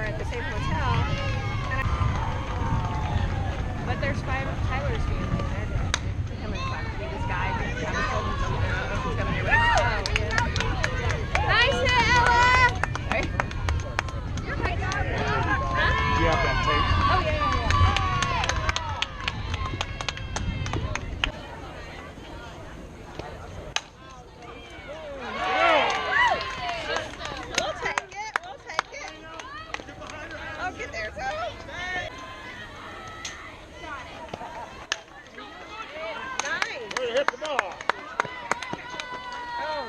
were at the same hotel. But there's 5 of Tyler's family there to come and talk to me. This guy, I was told he's coming here. Nice hit, Ella! Sorry. Huh? Do you have that tape? Oh, yeah. We'll take it. Oh, get there, so. Nice. Way to hit the ball. Oh.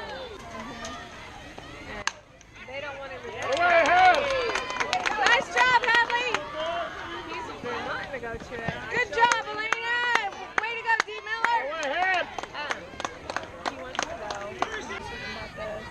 And they don't want to Away, Head! Nice job, Hadley. He's been wanting to go to it. Good job, Elena. Way to go, D. Miller. Away, Head! He wants to go. Something about this.